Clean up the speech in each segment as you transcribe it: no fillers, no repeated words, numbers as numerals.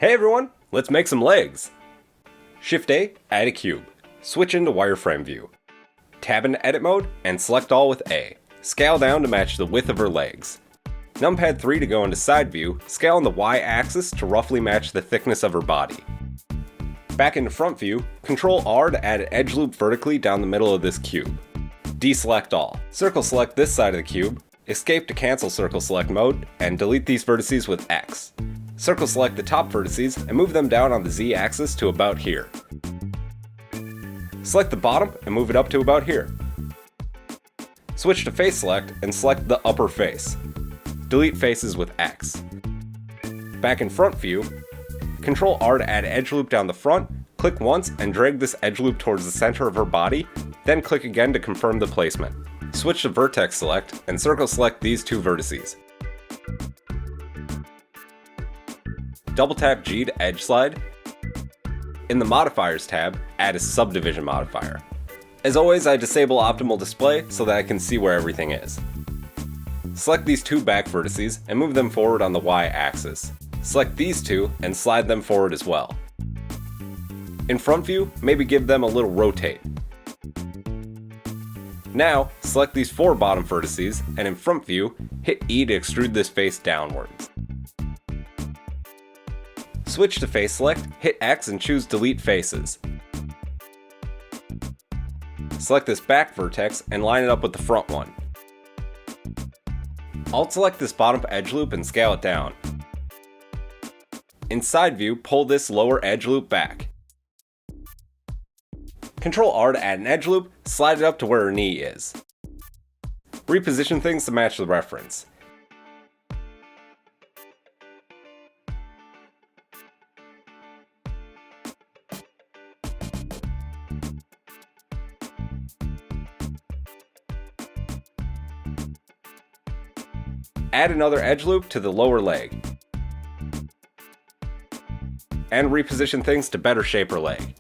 Hey everyone, let's make some legs! Shift A, add a cube. Switch into wireframe view. Tab into edit mode and select all with A. Scale down to match the width of her legs. Numpad 3 to go into side view, scale on the Y axis to roughly match the thickness of her body. Back into front view, Ctrl R to add an edge loop vertically down the middle of this cube. Deselect all. Circle select this side of the cube, escape to cancel circle select mode, and delete these vertices with X. Circle select the top vertices and move them down on the Z axis to about here. Select the bottom and move it up to about here. Switch to face select and select the upper face. Delete faces with X. Back in front view, Ctrl R to add edge loop down the front, click once and drag this edge loop towards the center of her body, then click again to confirm the placement. Switch to vertex select and circle select these two vertices. Double tap G to edge slide. In the modifiers tab, add a subdivision modifier. As always, I disable optimal display so that I can see where everything is. Select these two back vertices and move them forward on the Y axis. Select these two and slide them forward as well. In front view, maybe give them a little rotate. Now, select these four bottom vertices and in front view, hit E to extrude this face downwards. Switch to face select, hit X and choose delete faces. Select this back vertex and line it up with the front one. Alt select this bottom edge loop and scale it down. In side view, pull this lower edge loop back. Ctrl R to add an edge loop, slide it up to where her knee is. Reposition things to match the reference. Add another edge loop to the lower leg. And reposition things to better shape her leg.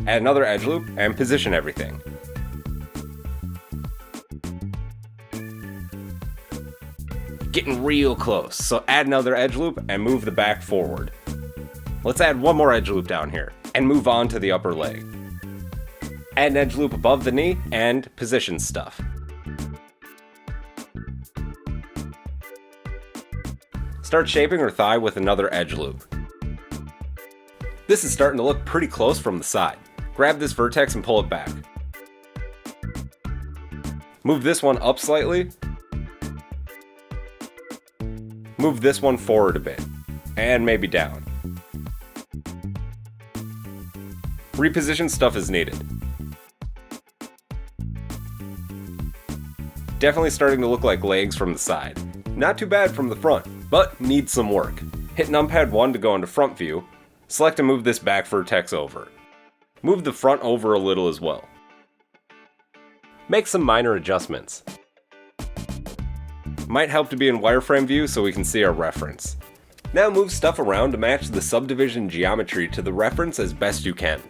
Add another edge loop and position everything. Getting real close, so add another edge loop and move the back forward. Let's add one more edge loop down here and move on to the upper leg. Add an edge loop above the knee and position stuff. Start shaping her thigh with another edge loop. This is starting to look pretty close from the side. Grab this vertex and pull it back. Move this one up slightly. Move this one forward a bit, and maybe down. Reposition stuff as needed. Definitely starting to look like legs from the side. Not too bad from the front, but needs some work. Hit numpad 1 to go into front view. Select and move this back vertex over. Move the front over a little as well. Make some minor adjustments. Might help to be in wireframe view so we can see our reference. Now move stuff around to match the subdivision geometry to the reference as best you can.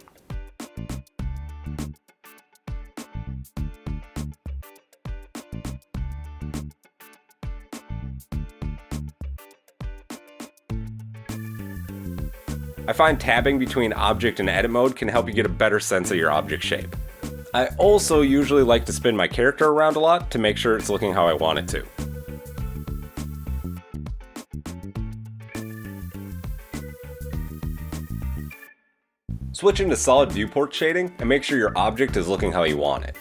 I find tabbing between object and edit mode can help you get a better sense of your object shape. I also usually like to spin my character around a lot to make sure it's looking how I want it to. Switch into solid viewport shading and make sure your object is looking how you want it.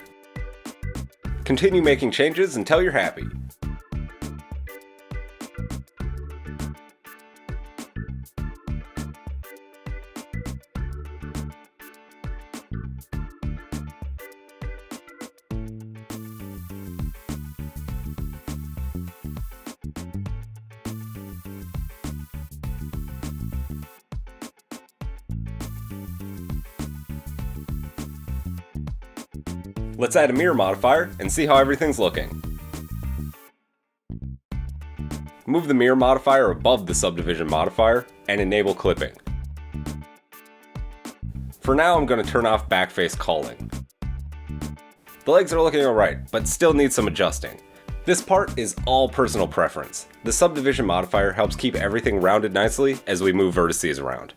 Continue making changes until you're happy. Let's add a mirror modifier and see how everything's looking. Move the mirror modifier above the subdivision modifier and enable clipping. For now, I'm going to turn off backface culling. The legs are looking alright, but still need some adjusting. This part is all personal preference. The subdivision modifier helps keep everything rounded nicely as we move vertices around.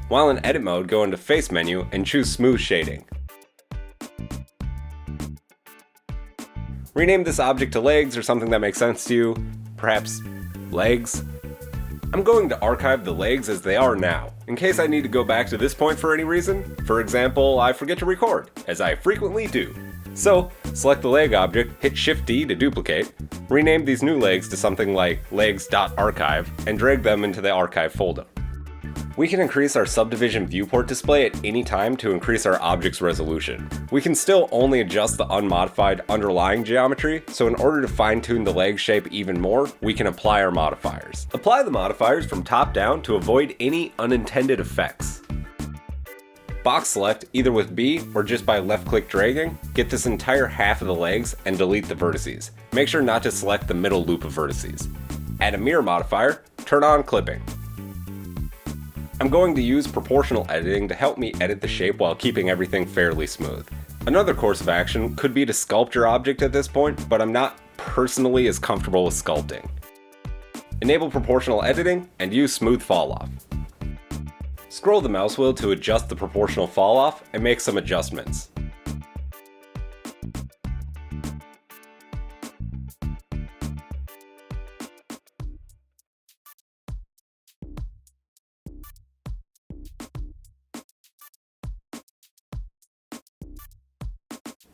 While in edit mode, go into face menu and choose smooth shading. Rename this object to legs or something that makes sense to you, perhaps legs. I'm going to archive the legs as they are now, in case I need to go back to this point for any reason. For example, I forget to record, as I frequently do. So, select the leg object, hit Shift D to duplicate, rename these new legs to something like legs.archive, and drag them into the archive folder. We can increase our subdivision viewport display at any time to increase our object's resolution. We can still only adjust the unmodified underlying geometry, so in order to fine-tune the leg shape even more, we can apply our modifiers. Apply the modifiers from top down to avoid any unintended effects. Box select either with B or just by left-click dragging, get this entire half of the legs and delete the vertices. Make sure not to select the middle loop of vertices. Add a mirror modifier, turn on clipping. I'm going to use proportional editing to help me edit the shape while keeping everything fairly smooth. Another course of action could be to sculpt your object at this point, but I'm not personally as comfortable with sculpting. Enable proportional editing and use smooth falloff. Scroll the mouse wheel to adjust the proportional falloff and make some adjustments.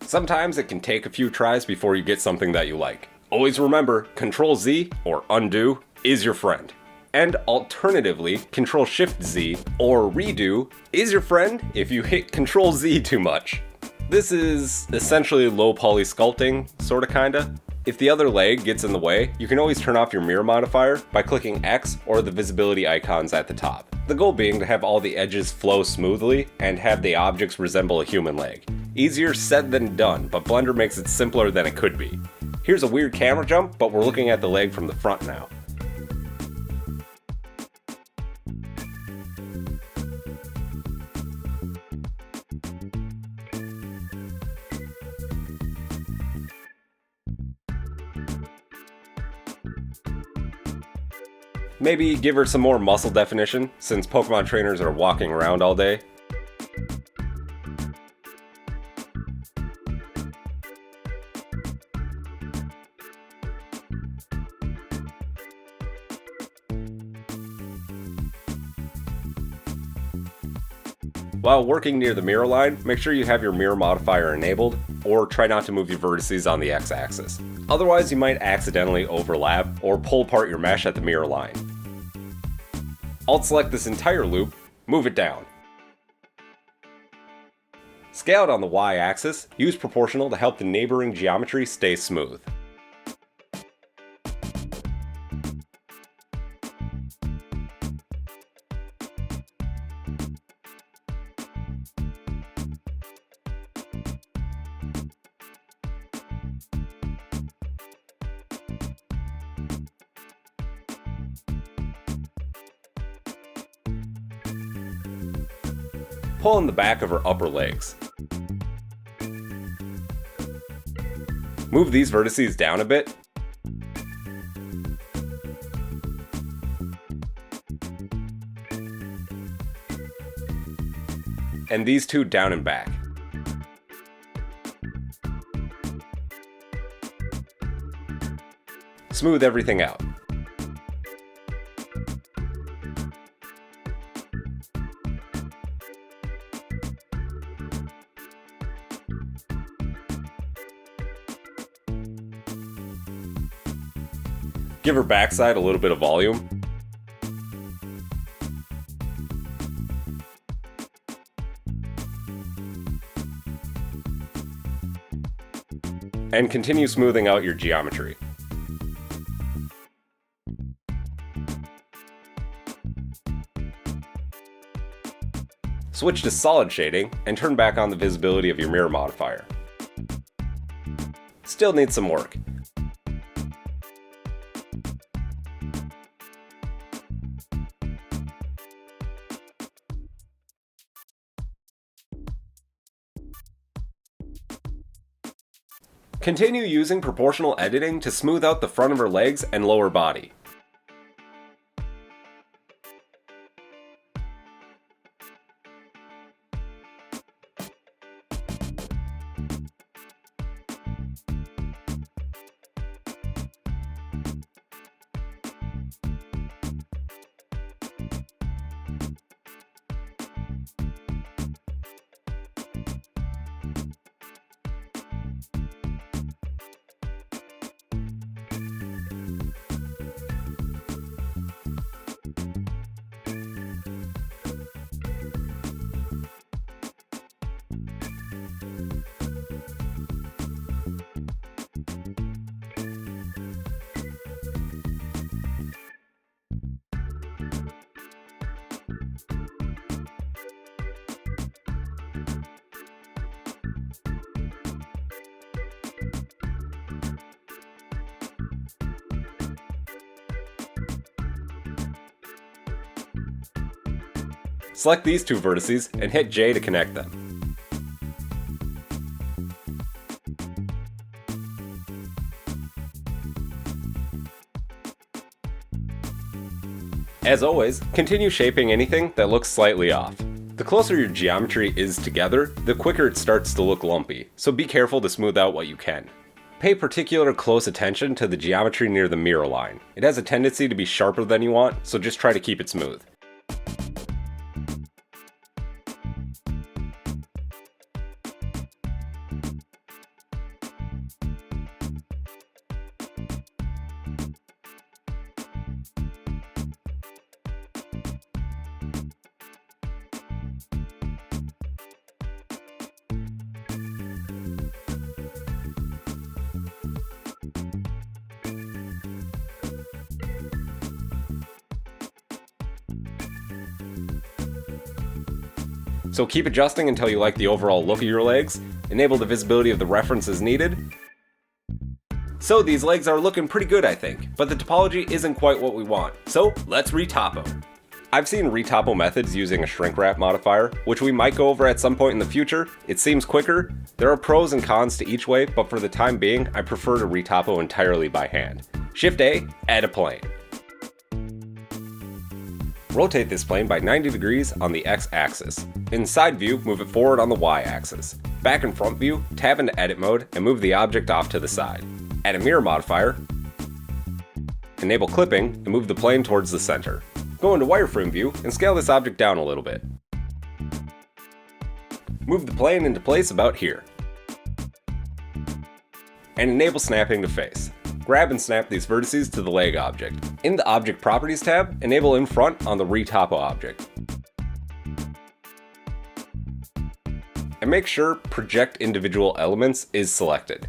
Sometimes it can take a few tries before you get something that you like. Always remember, Control Z, or undo, is your friend. And alternatively, Control Shift Z, or redo, is your friend if you hit Control Z too much. This is essentially low poly sculpting, sorta kinda. If the other leg gets in the way, you can always turn off your mirror modifier by clicking X or the visibility icons at the top. The goal being to have all the edges flow smoothly and have the objects resemble a human leg. Easier said than done, but Blender makes it simpler than it could be. Here's a weird camera jump, but we're looking at the leg from the front now. Maybe give her some more muscle definition, since Pokemon trainers are walking around all day. While working near the mirror line, make sure you have your mirror modifier enabled, or try not to move your vertices on the x-axis. Otherwise, you might accidentally overlap or pull apart your mesh at the mirror line. Alt-select this entire loop, move it down. Scaled on the y-axis, use proportional to help the neighboring geometry stay smooth. Pull in the back of her upper legs. Move these vertices down a bit. And these two down and back. Smooth everything out. Give her backside a little bit of volume. And continue smoothing out your geometry. Switch to solid shading and turn back on the visibility of your mirror modifier. Still needs some work. Continue using proportional editing to smooth out the front of her legs and lower body. Select these two vertices and hit J to connect them. As always, continue shaping anything that looks slightly off. The closer your geometry is together, the quicker it starts to look lumpy, so be careful to smooth out what you can. Pay particular close attention to the geometry near the mirror line. It has a tendency to be sharper than you want, so just try to keep it smooth. So keep adjusting until you like the overall look of your legs, enable the visibility of the reference as needed. So these legs are looking pretty good, I think, but the topology isn't quite what we want, so let's retopo. I've seen retopo methods using a shrink wrap modifier, which we might go over at some point in the future. It seems quicker. There are pros and cons to each way, but for the time being, I prefer to retopo entirely by hand. Shift A, add a plane. Rotate this plane by 90 degrees on the x-axis. In side view, move it forward on the y-axis. Back and front view, tab into edit mode and move the object off to the side. Add a mirror modifier, enable clipping, and move the plane towards the center. Go into wireframe view and scale this object down a little bit. Move the plane into place about here. And enable snapping to face. Grab and snap these vertices to the leg object. In the Object Properties tab, enable in front on the retopo object. And make sure Project Individual Elements is selected.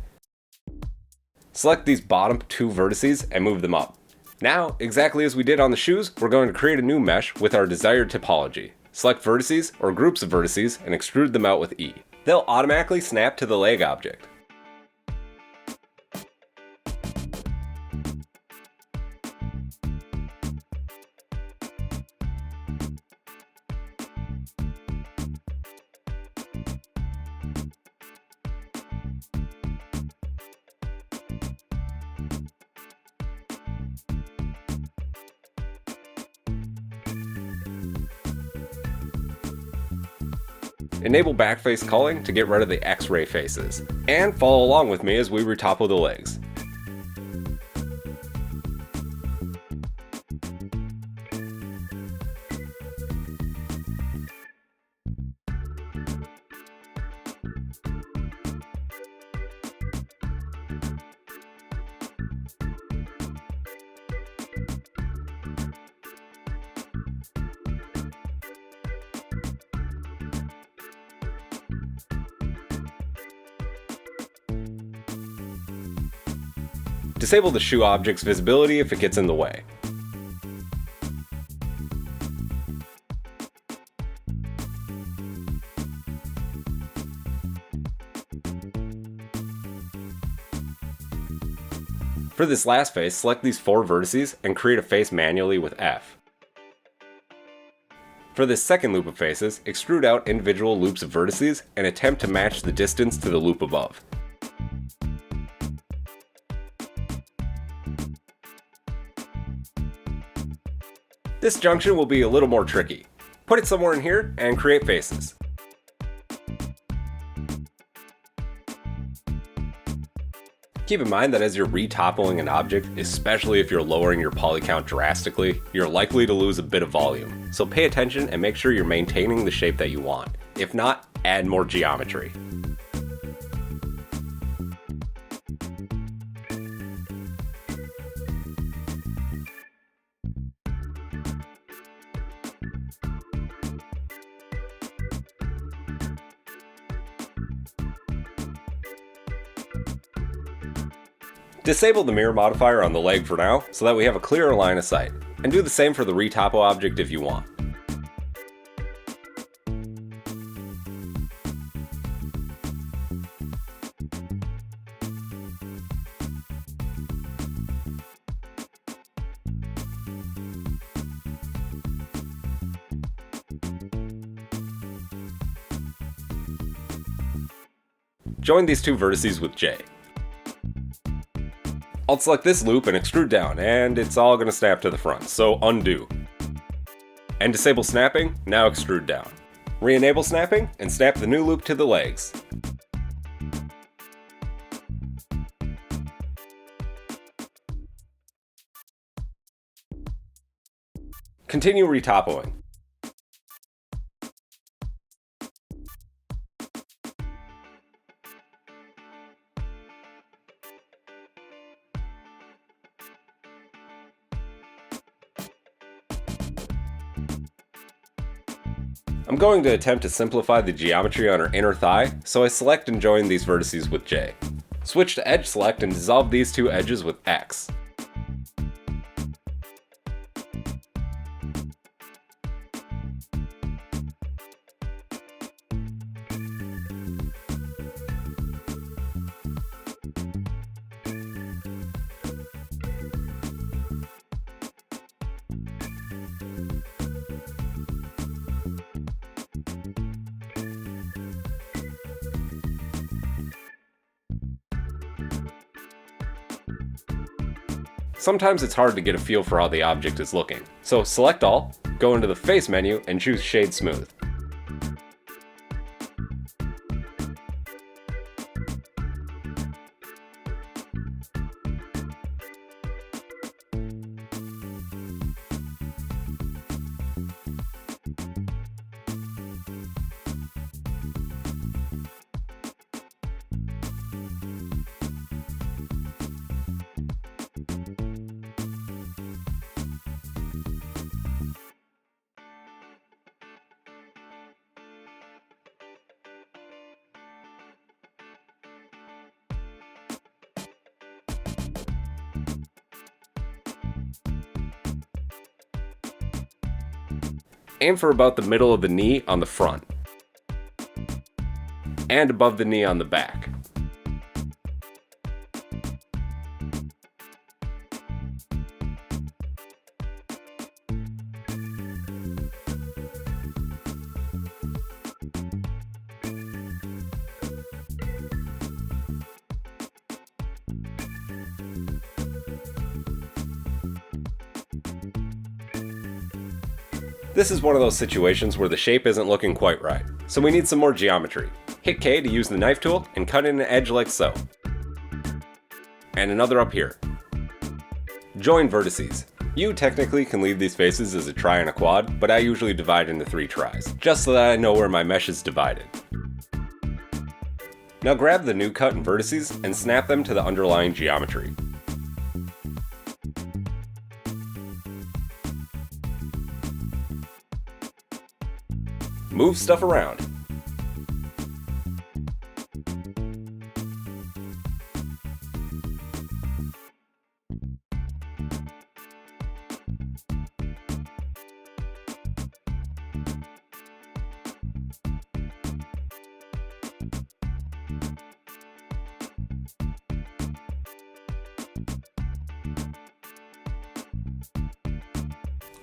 Select these bottom 2 vertices and move them up. Now, exactly as we did on the shoes, we're going to create a new mesh with our desired topology. Select vertices or groups of vertices and extrude them out with E. They'll automatically snap to the leg object. Enable backface culling to get rid of the X-ray faces, and follow along with me as we retopple the legs. Disable the shoe object's visibility if it gets in the way. For this last face, select these 4 vertices and create a face manually with F. For this second loop of faces, extrude out individual loops of vertices and attempt to match the distance to the loop above. This junction will be a little more tricky. Put it somewhere in here and create faces. Keep in mind that as you're retoppling an object, especially if you're lowering your poly count drastically, you're likely to lose a bit of volume. So pay attention and make sure you're maintaining the shape that you want. If not, add more geometry. Disable the mirror modifier on the leg for now, so that we have a clearer line of sight, and do the same for the retopo object if you want. Join these 2 vertices with J. I'll select this loop and extrude down, and it's all going to snap to the front, so undo. And disable snapping, now extrude down. Re-enable snapping, and snap the new loop to the legs. Continue retopoing. I'm going to attempt to simplify the geometry on our inner thigh, so I select and join these vertices with J. Switch to Edge Select and dissolve these 2 edges with X. Sometimes it's hard to get a feel for how the object is looking, so select all, go into the Face menu, and choose Shade Smooth. Aim for about the middle of the knee on the front, and above the knee on the back. This is one of those situations where the shape isn't looking quite right, so we need some more geometry. Hit K to use the knife tool and cut in an edge like so. And another up here. Join vertices. You technically can leave these faces as a try and a quad, but I usually divide into 3 tries, just so that I know where my mesh is divided. Now grab the new cut and vertices and snap them to the underlying geometry. Move stuff around.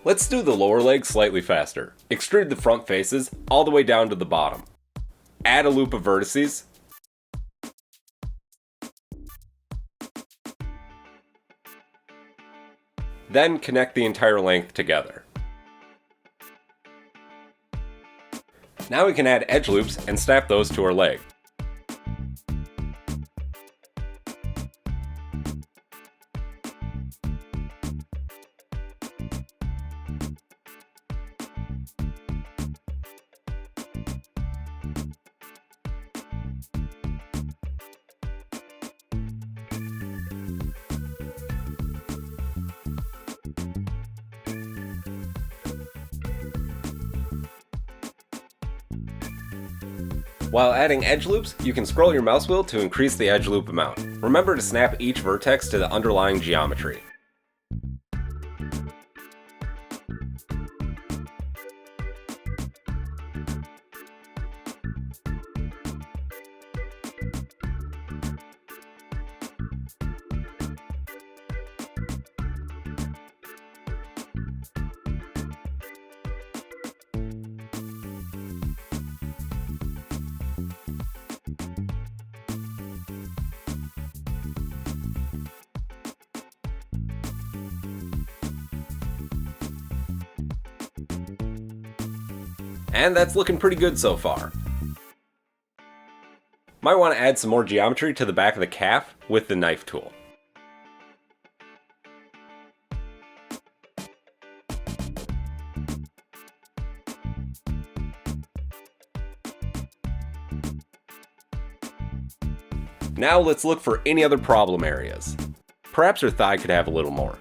Let's do the lower leg slightly faster. Extrude the front faces all the way down to the bottom. Add a loop of vertices. Then connect the entire length together. Now we can add edge loops and snap those to our leg. While adding edge loops, you can scroll your mouse wheel to increase the edge loop amount. Remember to snap each vertex to the underlying geometry. And that's looking pretty good so far. Might want to add some more geometry to the back of the calf with the knife tool. Now let's look for any other problem areas. Perhaps her thigh could have a little more.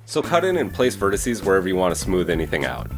So cut in and place vertices wherever you want to smooth anything out.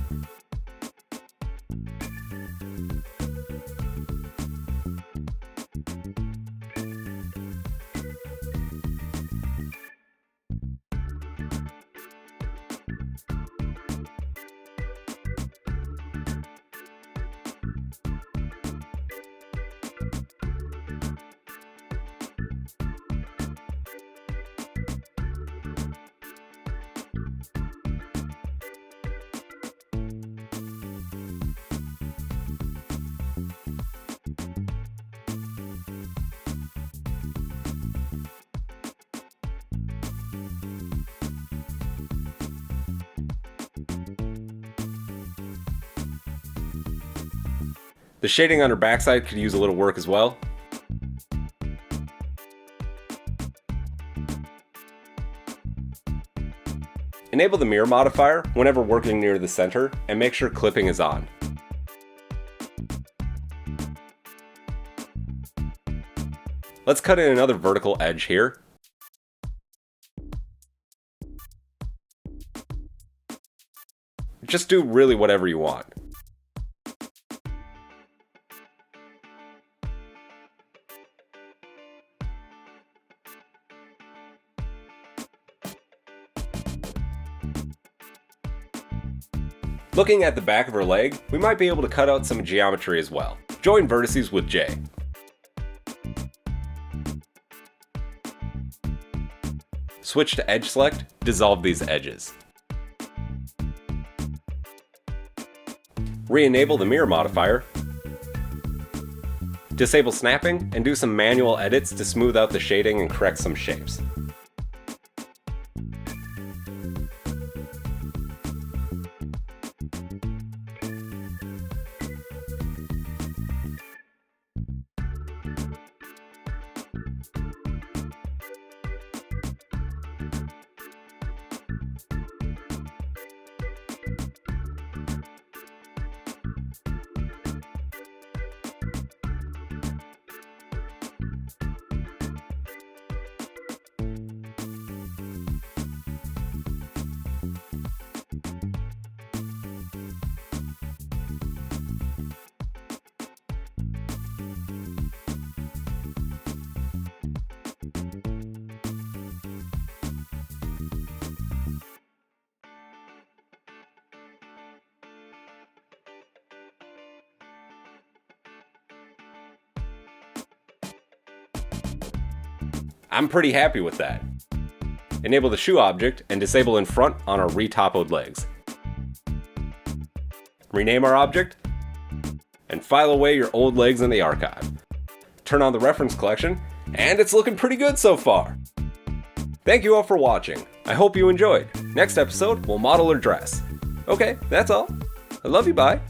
The shading on her backside could use a little work as well. Enable the mirror modifier whenever working near the center and make sure clipping is on. Let's cut in another vertical edge here. Just do really whatever you want. Looking at the back of her leg, we might be able to cut out some geometry as well. Join vertices with J. Switch to Edge Select, dissolve these edges. Re-enable the mirror modifier. Disable snapping, and do some manual edits to smooth out the shading and correct some shapes. I'm pretty happy with that. Enable the shoe object and disable in front on our retopoed legs. Rename our object, and file away your old legs in the archive. Turn on the reference collection, and it's looking pretty good so far. Thank you all for watching. I hope you enjoyed. Next episode, we'll model her dress. Okay, that's all. I love you, bye.